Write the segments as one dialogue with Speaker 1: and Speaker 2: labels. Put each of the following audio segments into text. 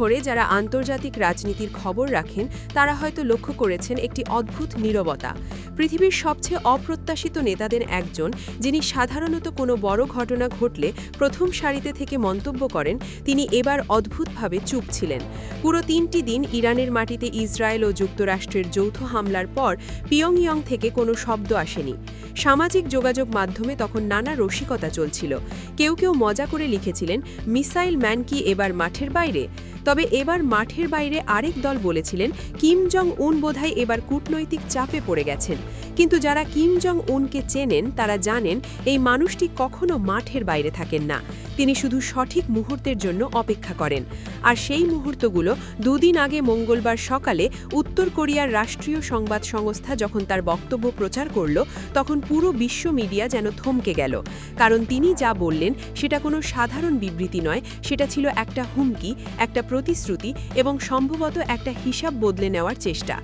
Speaker 1: ধরে যারা আন্তর্জাতিক রাজনীতির খবর রাখেন তারা হয়তো লক্ষ্য করেছেন একটি অদ্ভুত নীরবতা। পৃথিবীর সবচেয়ে অপ্রত্যাশিত নেতাদের একজন, যিনি সাধারণত কোনো বড় ঘটনা ঘটলে প্রথম সারিতে থেকে মন্তব্য করেন, তিনি এবার অদ্ভুতভাবে চুপ ছিলেন। পুরো 3টি দিন ইরানের মাটিতে ইসরায়েল ও যুক্তরাষ্ট্রের যৌথ হামলার পর পিয়ংইয়ং থেকে কোনো শব্দ আসেনি। সামাজিক যোগাযোগ মাধ্যমে তখন নানা রসিকতা চলছিল। কেউ কেউ মজা করে লিখেছিলেন, মিসাইল ম্যান কি এবার মাঠের বাইরে? তবে এবার মাঠের বাইরে আরেক দল বলেছিলেন, কিম জং উন বোধহয় এবার কূটনৈতিক চাপে পড়ে গেছেন। কিন্তু যারা কিম জং উনকে চেনেন তারা জানেন এই মানুষটি কখনো মাঠের বাইরে থাকেন না। তিনি শুধু সঠিক মুহূর্তের জন্য অপেক্ষা করেন। আর সেই মুহূর্তগুলো 2 দিন আগে মঙ্গলবার সকালে উত্তর কোরিয়ার রাষ্ট্রীয় সংবাদ সংস্থা যখন তার বক্তব্য প্রচার করল, তখন পুরো বিশ্ব মিডিয়া যেন থমকে গেল। কারণ তিনি যা বললেন সেটা কোনো সাধারণ বিবৃতি নয়, সেটা ছিল একটা হুমকি, একটা প্রতিশ্রুতি এবং সম্ভবত একটা হিসাব বদলে নেওয়ার চেষ্টা।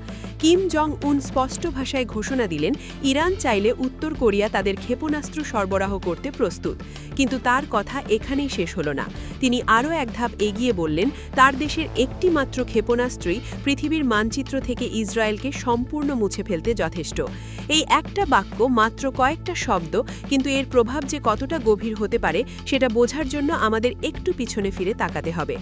Speaker 1: কিম জং উন স্পষ্ট ভাষায় ঘোষণা দিলেন, ইরান চাইলে উত্তর কোরিয়া তাদের ক্ষেপণাস্ত্র সরবরাহ করতে প্রস্তুত। কিন্তু তার কথা এখানেই শেষ হলো না। তিনি আরও এক ধাপ এগিয়ে বললেন, তার দেশের একটি মাত্র ক্ষেপণাস্ত্রই পৃথিবীর মানচিত্র থেকে ইসরায়েলকে সম্পূর্ণ মুছে ফেলতে যথেষ্ট। এই একটা বাক্য, মাত্র কয়েকটা শব্দ, কিন্তু এর প্রভাব যে কতটা গভীর হতে পারে সেটা বোঝার জন্য আমাদের একটু পিছনে ফিরে তাকাতে হবে।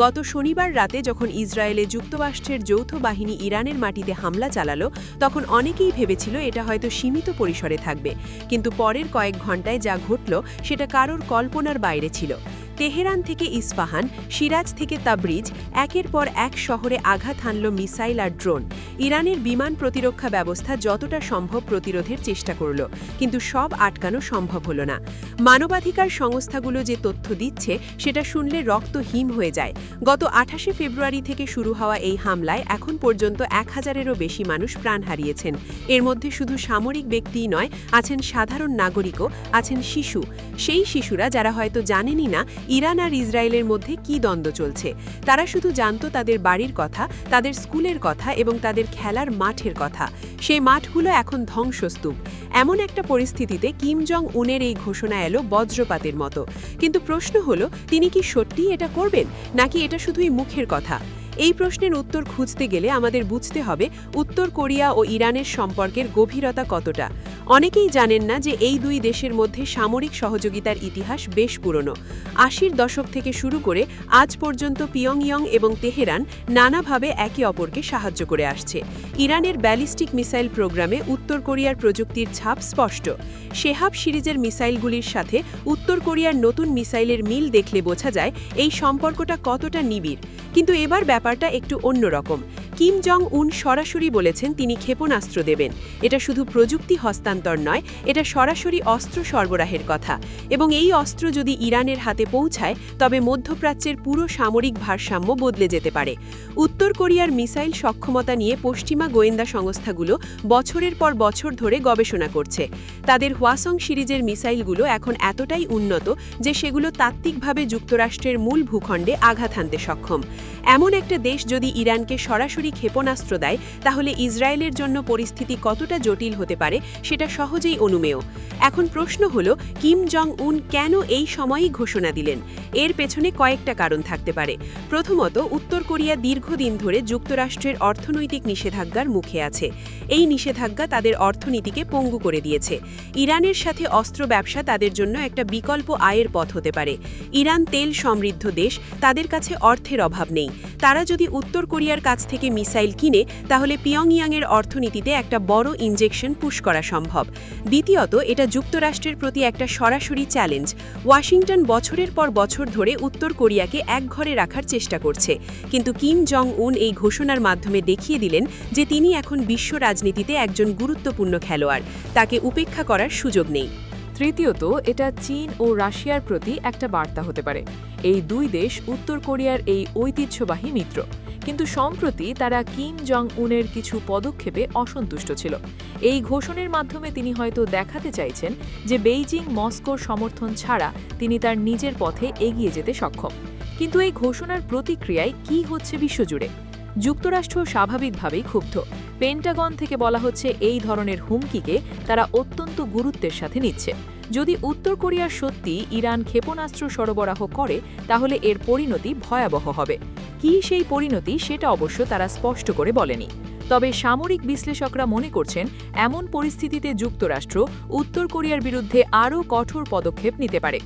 Speaker 1: গত শনিবার রাতে যখন ইসরায়েলে যুক্তরাষ্ট্রের যৌথ বাহিনী ইরানের মাটিতে হামলা চালালো, তখন অনেকেই ভেবেছিল এটা হয়তো সীমিত পরিসরে থাকবে। কিন্তু পরের কয়েক ঘন্টায় যা ঘটল সেটা কারোর কল্পনার বাইরে ছিল। তেহরান থেকে ইস্পাহান, সিরাজ থেকে তাবরিজ, একের পর এক শহরে আঘাত হানল মিসাইল আর ড্রোন। ইরানের বিমান প্রতিরক্ষা ব্যবস্থা যতটা সম্ভব প্রতিরোধের চেষ্টা করল, কিন্তু সব আটকানো সম্ভব হলো না। মানবাধিকার সংস্থাগুলো যে তথ্য দিচ্ছে সেটা শুনলে রক্ত হিম হয়ে যায়। গত 28 ফেব্রুয়ারি থেকে শুরু হওয়া এই হামলায় এখন পর্যন্ত 1000-এরও বেশি মানুষ প্রাণ হারিয়েছেন। এর মধ্যে শুধু সামরিক ব্যক্তিই নয়, আছেন সাধারণ নাগরিকও, আছেন শিশু। সেই শিশুরা যারা হয়তো জানেনই না ইরান আর ইসরায়েলের মধ্যে কি দ্বন্দ্ব চলছে। তারা শুধু জানত তাদের বাড়ির কথা, তাদের স্কুলের কথা এবং তাদের খেলার মাঠের কথা। সেই মাঠগুলো এখন ধ্বংসস্তূপ। এমন একটা পরিস্থিতিতে কিম জং উনের এই ঘোষণা এলো বজ্রপাতের মতো। কিন্তু প্রশ্ন হলো, তিনি কি সত্যিই এটা করবেন, নাকি এটা শুধুই মুখের কথা? এই প্রশ্নের উত্তর খুঁজতে গেলে আমাদের বুঝতে হবে উত্তর কোরিয়া ও ইরানের সম্পর্কের গভীরতা কতটা। অনেকেই জানেন না যে এই দুই দেশের মধ্যে সামরিক সহযোগিতার ইতিহাস বেশ পুরনো। 80-র দশক থেকে শুরু করে আজ পর্যন্ত পিয়ংইয়ং এবং তেহরান নানাভাবে একে অপরকে সাহায্য করে আসছে। ইরানের ব্যালিস্টিক মিসাইল প্রোগ্রামে উত্তর কোরিয়ার প্রযুক্তির ছাপ স্পষ্ট। শেহাব সিরিজের মিসাইলগুলির সাথে উত্তর কোরিয়ার নতুন মিসাইলের মিল দেখলে বোঝা যায় এই সম্পর্কটা কতটা নিবিড়। কিন্তু এবার ব্যাপারটা একটু অন্যরকম। কিম জং উন সরাসরি বলেছেন তিনি ক্ষেপণাস্ত্র দেবেন। এটা শুধু প্রযুক্তি হস্তান্তর নয়, এটা সরাসরি অস্ত্র সরবরাহের কথা। এবং এই অস্ত্র যদি ইরানের হাতে পৌঁছায় তবে মধ্যপ্রাচ্যের পুরো সামরিক ভারসাম্য বদলে যেতে পারে। উত্তর কোরিয়ার মিসাইল সক্ষমতা নিয়ে পশ্চিমা গোয়েন্দা সংস্থাগুলো বছরের পর বছর ধরে গবেষণা করছে। তাদের হওয়াসং সিরিজের মিসাইলগুলো এখন এতটাই উন্নত যে সেগুলো তাত্ত্বিকভাবে যুক্তরাষ্ট্রের মূল ভূখণ্ডে আঘাত হানতে সক্ষম। এমন একটা দেশ যদি ইরানকে সরাসরি ক্ষেপণাস্ত্র দেয়, তাহলে ইসরায়েলের জন্য পরিস্থিতি কতটা জটিল হতে পারে সেটা সহজেই অনুমেয়। এখন প্রশ্ন হলো, কিম জং উন কেন এই সময়ই ঘোষণা দিলেন? এর পেছনে কয়েকটা কারণ থাকতে পারে। প্রথমত, উত্তর কোরিয়া দীর্ঘদিন ধরে যুক্তরাষ্ট্রের অর্থনৈতিক নিষেধাজ্ঞার মুখে আছে। এই নিষেধাজ্ঞা তাদের অর্থনীতিকে পঙ্গু করে দিয়েছে। ইরানের সাথে অস্ত্র ব্যবসা তাদের জন্য একটা বিকল্প আয়ের পথ হতে পারে। ইরান তেল সমৃদ্ধ দেশ, তাদের কাছে অর্থের অভাব নেই। তারা যদি উত্তর কোরিয়ার কাছ থেকে মিসাইল কিনে, তাহলে পিয়ংইয়ংয়ের অর্থনীতিতে একটা বড় ইনজেকশন পুশ করা সম্ভব। দ্বিতীয়ত, এটা যুক্তরাষ্ট্রের প্রতি একটা সরাসরি চ্যালেঞ্জ। ওয়াশিংটন বছরের পর বছর ধরে উত্তর কোরিয়াকে একঘরে রাখার চেষ্টা করছে, কিন্তু কিম জং উন এই ঘোষণার মাধ্যমে দেখিয়ে দিলেন যে তিনি এখন বিশ্ব রাজনীতিতে একজন গুরুত্বপূর্ণ খেলোয়াড়। তাকে উপেক্ষা করার সুযোগ নেই।
Speaker 2: তৃতীয়ত, এটা চীন ও রাশিয়ার প্রতি একটা বার্তা হতে পারে। এই দুই দেশ উত্তর কোরিয়ার এই ঐতিহ্যবাহী মিত্র, কিন্তু সম্প্রতি তারা কিম জং উনের কিছু পদক্ষেপে অসন্তুষ্ট ছিল। এই ঘোষণার মাধ্যমে তিনি হয়তো দেখাতে চাইছেন যে বেইজিং মস্কোর সমর্থন ছাড়া তিনি তার নিজের পথে এগিয়ে যেতে সক্ষম। কিন্তু এই ঘোষণার প্রতিক্রিয়ায় কি হচ্ছে বিশ্বজুড়ে? যুক্তরাষ্ট্র স্বাভাবিকভাবেই ক্ষুব্ধ। পেন্টাগন থেকে বলা হচ্ছে এই ধরনের হুমকিকে তারা অত্যন্ত গুরুত্বের সাথে নিচ্ছে। যদি উত্তর কোরিয়া সত্যি ইরান ক্ষেপণাস্ত্র সরবরাহ করে, তাহলে এর পরিণতি ভয়াবহ হবে। কী সেই পরিণতি সেটা অবশ্য তারা স্পষ্ট করে বলেনি। তবে সামরিক বিশ্লেষকরা মনে করছেন এমন পরিস্থিতিতে যুক্তরাষ্ট্র উত্তর কোরিয়ার বিরুদ্ধে আরও কঠোর পদক্ষেপ নিতে পারে।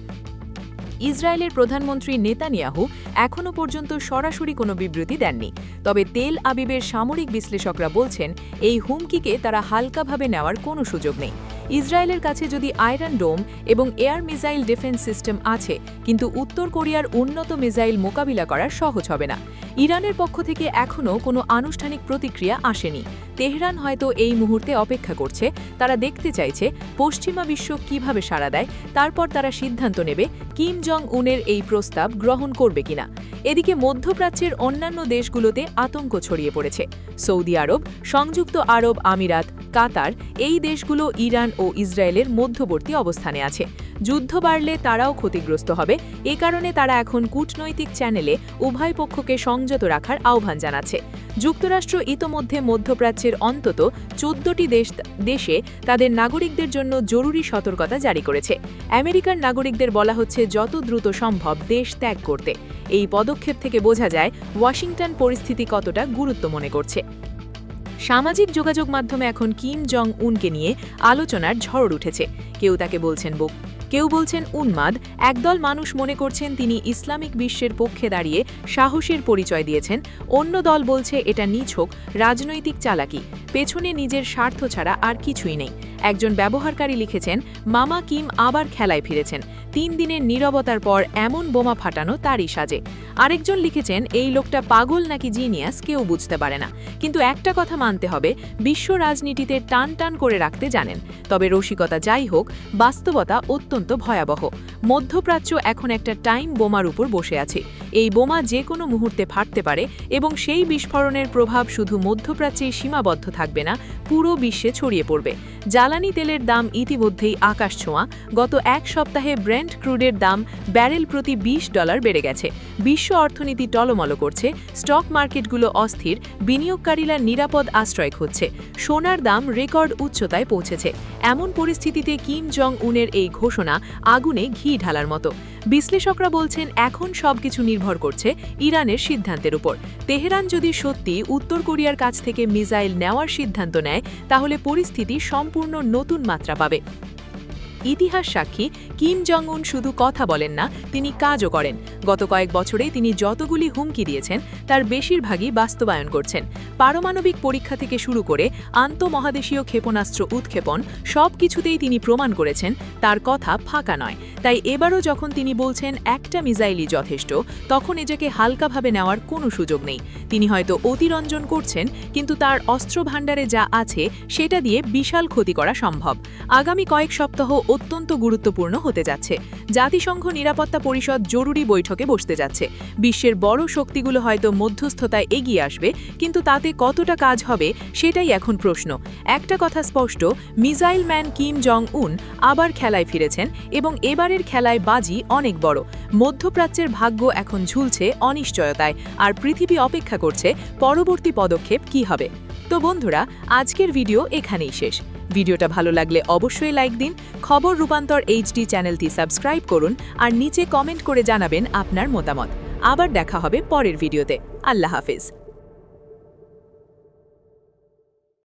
Speaker 2: ইসরায়েলের প্রধানমন্ত্রী নেতানিয়াহু এখনও পর্যন্ত সরাসরি কোনো বিবৃতি দেননি, তবে তেল আবিবের সামরিক বিশ্লেষকরা বলছেন এই হুমকিকে তারা হালকাভাবে নেওয়ার কোনো সুযোগ নেই। ইসরায়েলের কাছে যদি আয়রন ডোম এবং এয়ার মিসাইল ডিফেন্স সিস্টেম আছে, কিন্তু উত্তর কোরিয়ার উন্নত মিসাইল মোকাবিলা করা সহজ হবে না। ইরানের পক্ষ থেকে এখনও কোনো আনুষ্ঠানিক প্রতিক্রিয়া আসেনি। তেহরান হয়তো এই মুহূর্তে অপেক্ষা করছে, তারা দেখতে চাইছে পশ্চিমা বিশ্ব কিভাবে সাড়া দেয়, তারপর তারা সিদ্ধান্ত নেবে কিম জং উনের এই প্রস্তাব গ্রহণ করবে কিনা। এদিকে মধ্যপ্রাচ্যের অন্যান্য দেশগুলোতে আতঙ্ক ছড়িয়ে পড়েছে। সৌদি আরব, সংযুক্ত আরব আমিরাত, কাতার এই দেশগুলো ইরান ও ইসরায়েলের মধ্যবর্তী অবস্থানে আছে। যুদ্ধ বাড়লে তারাও ক্ষতিগ্রস্ত হবে, এ কারণে তারা এখন কূটনৈতিক চ্যানেলে উভয় পক্ষকে সংযত রাখার আহ্বান জানাচ্ছে। যুক্তরাষ্ট্র ইতোমধ্যে মধ্যপ্রাচ্যের অন্তত 14টি দেশে তাদের নাগরিকদের জন্য জরুরি সতর্কতা জারি করেছে। আমেরিকার নাগরিকদের বলা হচ্ছে যত দ্রুত সম্ভব দেশ ত্যাগ করতে। এই পদক্ষেপ থেকে বোঝা যায় ওয়াশিংটন পরিস্থিতি কতটা গুরুত্ব মনে করছে। সামাজিক যোগাযোগ মাধ্যমে এখন কিম জং উনকে নিয়ে আলোচনার ঝড় উঠেছে। কেউ তাকে বলছেন কেউ বলছেন উন্মাদ, একদল মানুষ মনে করছেন তিনি ইসলামিক বিশ্বের পক্ষে দাঁড়িয়ে সাহসের পরিচয় দিয়েছেন, অন্য দল বলছে এটা নিছক রাজনৈতিক চালাকি, পেছনে নিজের স্বার্থ ছাড়া আর কিছুই নেই। একজন ব্যবহারকারী লিখেছেন, মামা কিম আবার খেলায় ফিরেছেন, 3 দিনের নীরবতার পর এমন বোমা ফাটানো তারই সাজে। আরেকজন লিখেছেন, এই লোকটা পাগল নাকি জিনিয়াস কেউ বুঝতে পারে না, কিন্তু একটা কথা মানতে হবে, বিশ্ব রাজনীতিতে টান টান করে রাখতে জানেন। তবে রসিকতা যাই হোক, বাস্তবতা অত্যন্ত ভয়াবহ। মধ্যপ্রাচ্য এখন একটা টাইম বোমার উপর বসে আছে। এই বোমা যে কোনো মুহূর্তে ফাটতে পারে এবং সেই বিস্ফোরণের প্রভাব শুধু মধ্যপ্রাচ্যেই সীমাবদ্ধ থাকবে না, পুরো বিশ্বে ছড়িয়ে পড়বে। জ্বালানি তেলের দাম ইতিমধ্যেই আকাশ ছোঁয়া। গত এক সপ্তাহে ব্রেন্ট ক্রুডের দাম ব্যারেল প্রতি $20 বেড়ে গেছে। বিশ্ব অর্থনীতি টলমল করছে, স্টক মার্কেটগুলো অস্থির, বিনিয়োগকারীরা নিরাপদ আশ্রয় খুঁজছে, সোনার দাম রেকর্ড উচ্চতায় পৌঁছেছে। এমন পরিস্থিতিতে কিম জং উনের এই ঘোষণা আগুনে ঘি ঢালার মতো। বিশ্লেষকরা বলছেন এখন সবকিছু নির্ভর করছে ইরানের সিদ্ধান্তের উপর। তেহরান যদি সত্যি উত্তর কোরিয়ার কাছ থেকে মিসাইল নেওয়ার সিদ্ধান্ত নেয়, তাহলে পরিস্থিতি সম্পূর্ণ নতুন মাত্রা পাবে। ইতিহাস সাক্ষী, কিম জং উন শুধু কথা বলেন না, তিনি কাজও করেন। গত কয়েক বছরে তিনি যতগুলি হুমকি দিয়েছেন তার বেশিরভাগই বাস্তবায়ন করছেন। পারমাণবিক পরীক্ষা থেকে শুরু করে আন্তঃমহাদেশীয় ক্ষেপণাস্ত্র উৎক্ষেপণ সব কিছুতেই তিনি প্রমাণ করেছেন তার কথা ফাঁকা নয়। তাই এবারও যখন তিনি বলছেন একটা মিসাইলই যথেষ্ট, তখন এটাকে হালকাভাবে নেওয়ার কোনো সুযোগ নেই। তিনি হয়তো অতিরঞ্জন করছেন, কিন্তু তার অস্ত্র ভাণ্ডারে যা আছে সেটা দিয়ে বিশাল ক্ষতি করা সম্ভব। আগামী কয়েক সপ্তাহ অত্যন্ত গুরুত্বপূর্ণ হতে যাচ্ছে। জাতিসংঘ নিরাপত্তা পরিষদ জরুরি বৈঠকে বসতে যাচ্ছে। বিশ্বের বড় শক্তিগুলো হয়তো মধ্যস্থতায় এগিয়ে আসবে, কিন্তু তাতে কতটা কাজ হবে সেটাই এখন প্রশ্ন। একটা কথা স্পষ্ট, মিসাইল ম্যান কিম জং উন আবার খেলায় ফিরেছেন এবং এবারের খেলায় বাজি অনেক বড়। মধ্যপ্রাচ্যের ভাগ্য এখন ঝুলছে অনিশ্চয়তায়, আর পৃথিবী অপেক্ষা করছে পরবর্তী পদক্ষেপ কী হবে। তো বন্ধুরা, আজকের ভিডিও এখানেই শেষ। ভিডিওটা ভালো লাগলে অবশ্যই লাইক দিন, খবর রূপান্তর HD চ্যানেলটি সাবস্ক্রাইব করুন আর নিচে কমেন্ট করে জানাবেন আপনার মতামত। আবার দেখা হবে পরের ভিডিওতে। আল্লাহ হাফেজ।